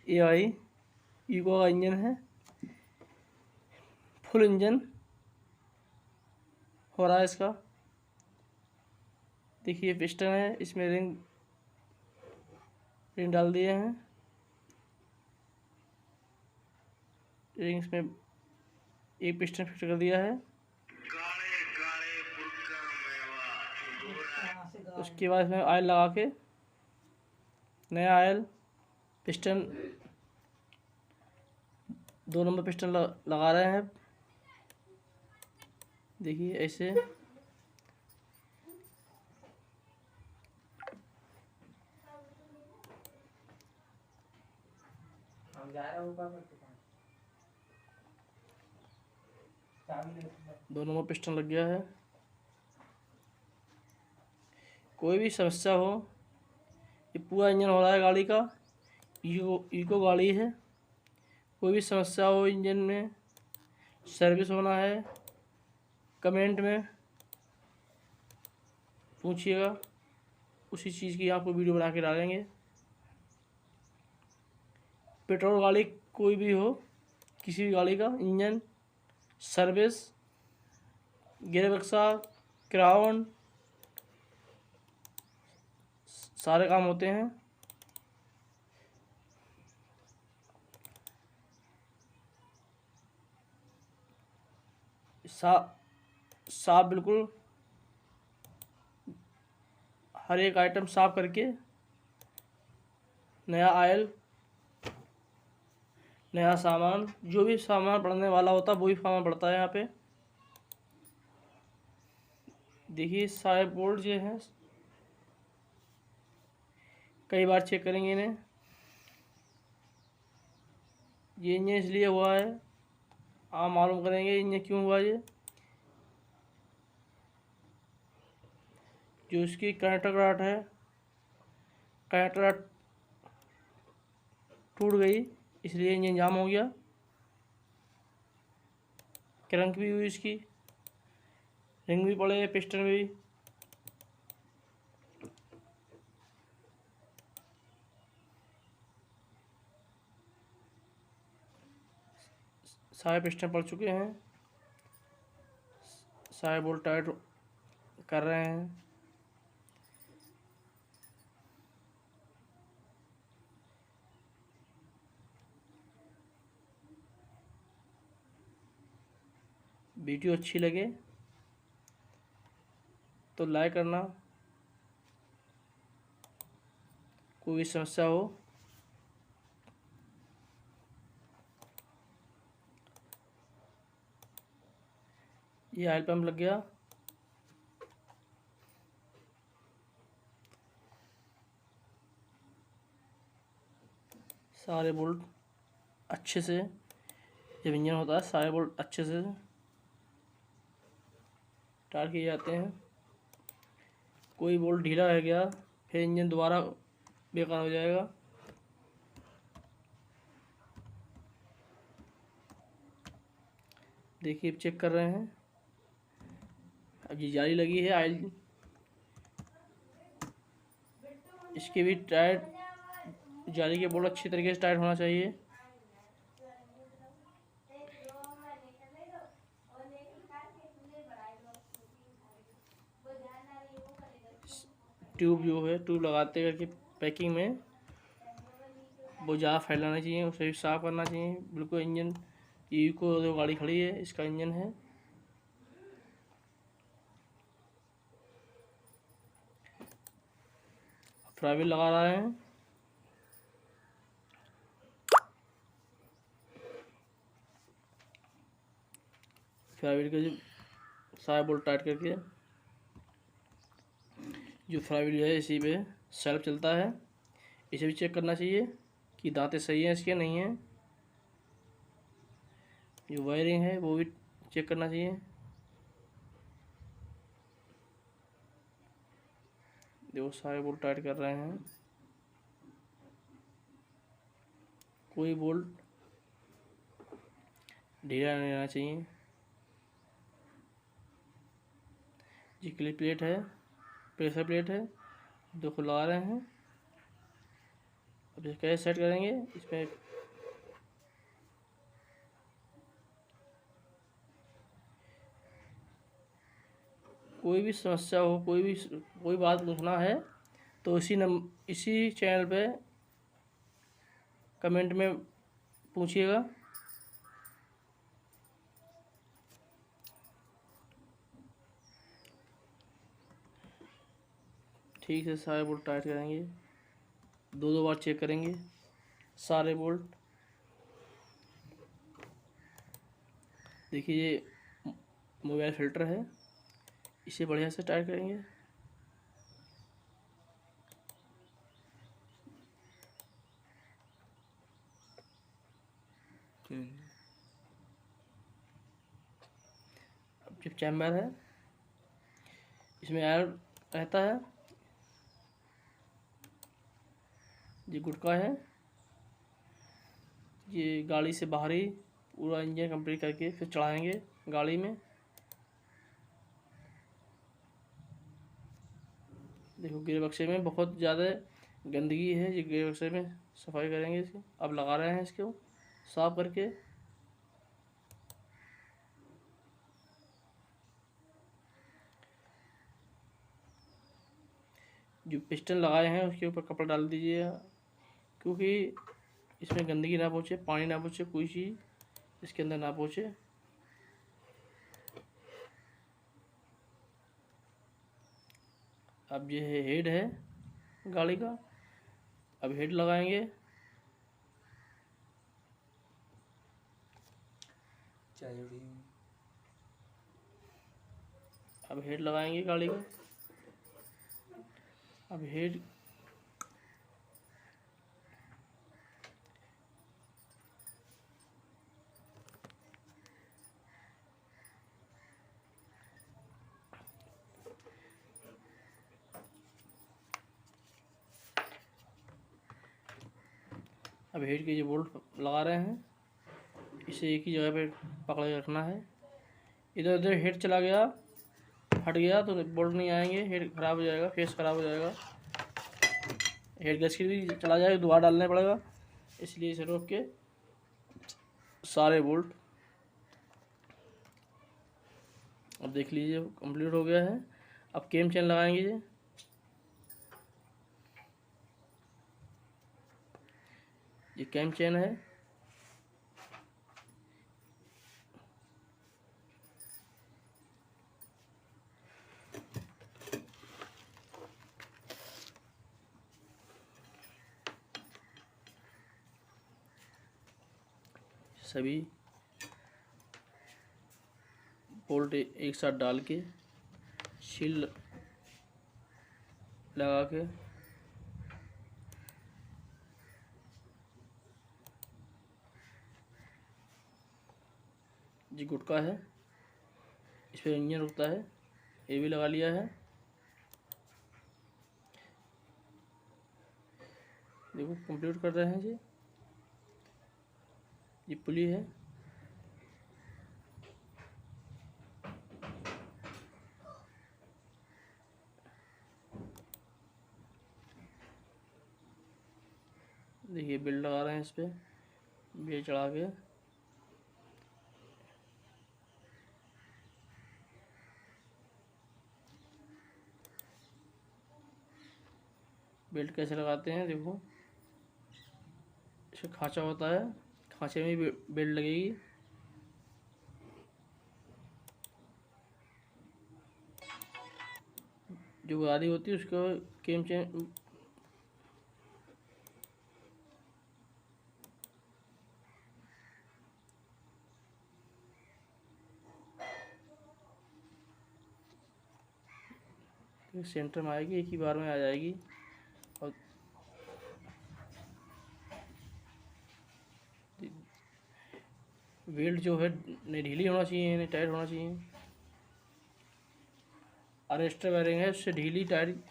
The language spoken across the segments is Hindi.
AI ईको का इंजन है, फुल इंजन हो रहा है इसका। देखिए पिस्टन है, इसमें रिंग डाल दिए हैं। रिंग इसमें एक पिस्टन फिट कर दिया है। उसके बाद इसमें ऑयल लगा के, नया ऑयल पिस्टन 2 नंबर पिस्टन लगा रहे हैं। देखिए ऐसे दो नंबर पिस्टन लग गया है। कोई भी समस्या हो, ये पूरा इंजन हो रहा है गाड़ी का, ईको गाड़ी है। कोई भी समस्या हो इंजन में, सर्विस होना है, कमेंट में पूछिएगा, उसी चीज़ की आपको वीडियो बना के डालेंगे। पेट्रोल गाड़ी कोई भी हो, किसी भी गाड़ी का इंजन, सर्विस, गियर बक्सा, क्राउन, सारे काम होते हैं। साफ बिल्कुल हर एक आइटम साफ करके, नया ऑयल, नया सामान, जो भी सामान पड़ने वाला होता है वही सामान पड़ता है यहाँ पे। देखिए सारे बोल्ट जो हैं, कई बार चेक करेंगे इन्हें। ये इंजन इसलिए हुआ है, आप मालूम करेंगे इंजन क्यों हुआ। ये जो इसकी कनेक्टर रॉड है, कनेक्टर रॉड टूट गई, इसलिए इंजन जाम हो गया। क्रंक भी हुई इसकी, रिंग भी पड़े, पिस्टन भी। सारे पिस्टन पड़ चुके हैं, सारे बोल्ट टाइट कर रहे हैं। वीडियो अच्छी लगे तो लाइक करना। कोई भी समस्या हो, ये ऑयल पंप लग गया। सारे बोल्ट अच्छे से, जब इंजन होता है सारे बोल्ट अच्छे से टाइट किए जाते हैं। कोई बोल्ट ढीला रह गया फिर इंजन दोबारा बेकार हो जाएगा। देखिए चेक कर रहे हैं, अब ये जाली लगी है ऑयल, इसके भी टाइट, जाली के बोल्ट अच्छी तरीके से टाइट होना चाहिए। ट्यूब जो है, ट्यूब लगाते करके पैकिंग में वो ज़्यादा फैलाना चाहिए, उसे भी साफ़ करना चाहिए बिल्कुल। इंजन ईको जो गाड़ी खड़ी है इसका इंजन है। फ्राइबिल लगा रहे हैं। फ्राइबिल के जो सारे बोल्ट टाइट करके, जो फ्राइबिल है इसी पे सेल्फ चलता है, इसे भी चेक करना चाहिए कि दांतें सही हैं इसके, नहीं हैं। जो वायरिंग है वो भी चेक करना चाहिए। देखो सारे बोल्ट टाइट कर रहे हैं, कोई बोल्ट ढीला नहीं रहना चाहिए। ये क्लिप प्लेट है, प्रेशर प्लेट है, देखो लगा रहे हैं। अब इसे कैसे सेट करेंगे, इसमें कोई भी समस्या हो, कोई बात पूछना है तो इसी चैनल पे कमेंट में पूछिएगा। ठीक से सारे बोल्ट टाइट करेंगे, दो बार चेक करेंगे सारे बोल्ट। देखिए ये मोबाइल फ़िल्टर है, इसे बढ़िया से टाइट करेंगे। अब जो चैम्बर है इसमें एयर रहता है, ये गुटका है, ये गाड़ी से बाहर ही पूरा इंजन कंप्लीट करके फिर चढ़ाएंगे गाड़ी में। देखो गियर बक्से में बहुत ज़्यादा गंदगी है, ये गियर बक्से में सफाई करेंगे इसकी। अब लगा रहे हैं इसको साफ करके। जो पिस्टन लगाए हैं उसके ऊपर कपड़ा डाल दीजिए, क्योंकि इसमें गंदगी ना पहुँचे, पानी ना पहुँचे, कोई चीज़ इसके अंदर ना पहुँचे। अब ये हेड है गाड़ी का, अब हेड लगाएंगे। अब हेड लगाएंगे गाड़ी का। अब हेड अब हेड के जो बोल्ट लगा रहे हैं, इसे एक ही जगह पे पकड़ के रखना है। इधर उधर हेड चला गया, हट गया तो बोल्ट नहीं आएंगे, हेड ख़राब हो जाएगा, फेस ख़राब हो जाएगा। हेड गैस भी चला जाएगा, दोबारा डालना पड़ेगा, इसलिए इसे रोक के सारे बोल्ट। अब देख लीजिए कंप्लीट हो गया है। अब केम चेन लगाएंगे। ये केम चेन है, सभी बोल्ट एक साथ डाल के सील लगा के जी गुटका है, इस पर इंजन रुकता है, ये भी लगा लिया है। देखो कंप्लीट कर रहे हैं जी, ये पुली है। देखिए बेल्ट लगा रहे हैं इस पर, बेल्ट चढ़ा के बेल्ट कैसे लगाते हैं। देखो इसका खांचा होता है, खांचे में भी बेल्ट लगेगी। जो गाड़ी होती है उसको केम चेन सेंटर में आएगी, एक ही बार में आ जाएगी। और बेल्ट जो है नहीं ढीली होना चाहिए, नहीं टाइट होना चाहिए। अरेस्टर वायरिंग है, उससे ढीली टाइट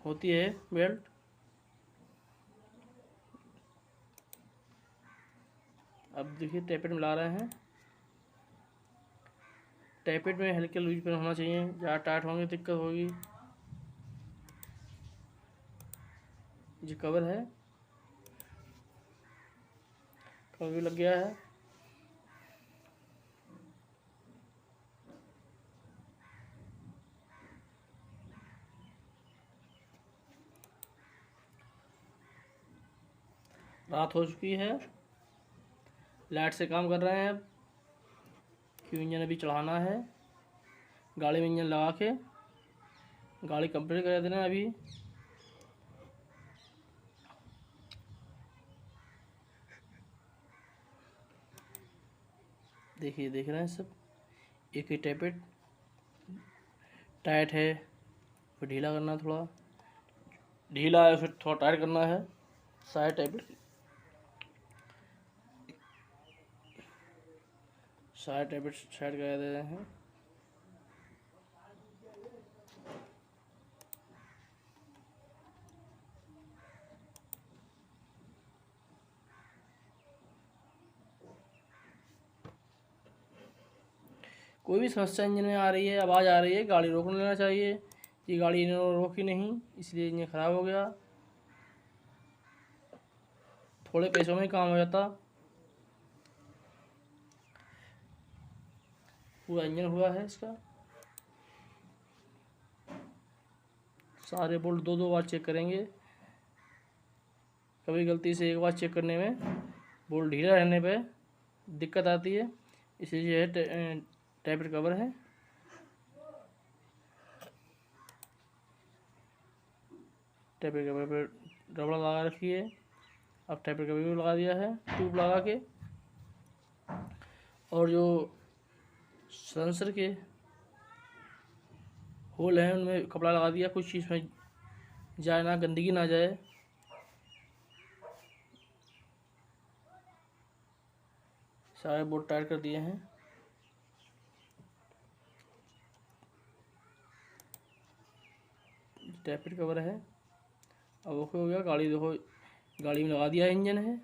होती है बेल्ट। अब देखिए टैपेट में ला रहे हैं, टैपेट में हल्के लूज पे होना चाहिए, ज़्यादा टाइट होंगे दिक्कत होगी। जो कवर है कवर भी लग गया है। रात हो चुकी है, लाइट से काम कर रहे हैं। अब क्यों इंजन अभी चढ़ाना है, गाड़ी में इंजन लगा के गाड़ी कंप्लीट कर देना है अभी। देखिए, देख रहे हैं सब, एक ही टैपेट टाइट है, फिर ढीला करना, थोड़ा ढीला है फिर थोड़ा टाइट करना है। सारे टैपेट साइड कर दे रहे हैं। कोई भी समस्या इंजन में आ रही है, आवाज़ आ रही है, गाड़ी रोक लेना चाहिए। ये गाड़ी इन्होंने रोकी नहीं, इसलिए इंजन ख़राब हो गया। थोड़े पैसों में काम हो जाता। पूरा इंजन हुआ है इसका। सारे बोल्ट दो दो बार चेक करेंगे। कभी गलती से एक बार चेक करने में बोल्ट ढीला रहने पे दिक्कत आती है, इसलिए यह टैपेट कवर है। टैपेट कवर पर रबड़ लगा रखी है। अब टैपेट कवर भी लगा दिया है ट्यूब लगा के। और जो सेंसर के होल हैं उनमें कपड़ा लगा दिया, कुछ चीज़ में जाए ना, गंदगी ना जाए। सारे बोल्ट टाइट कर दिए हैं। टैपेट कवर है। अब ओके हो गया। गाड़ी देखो, गाड़ी में लगा दिया इंजन है।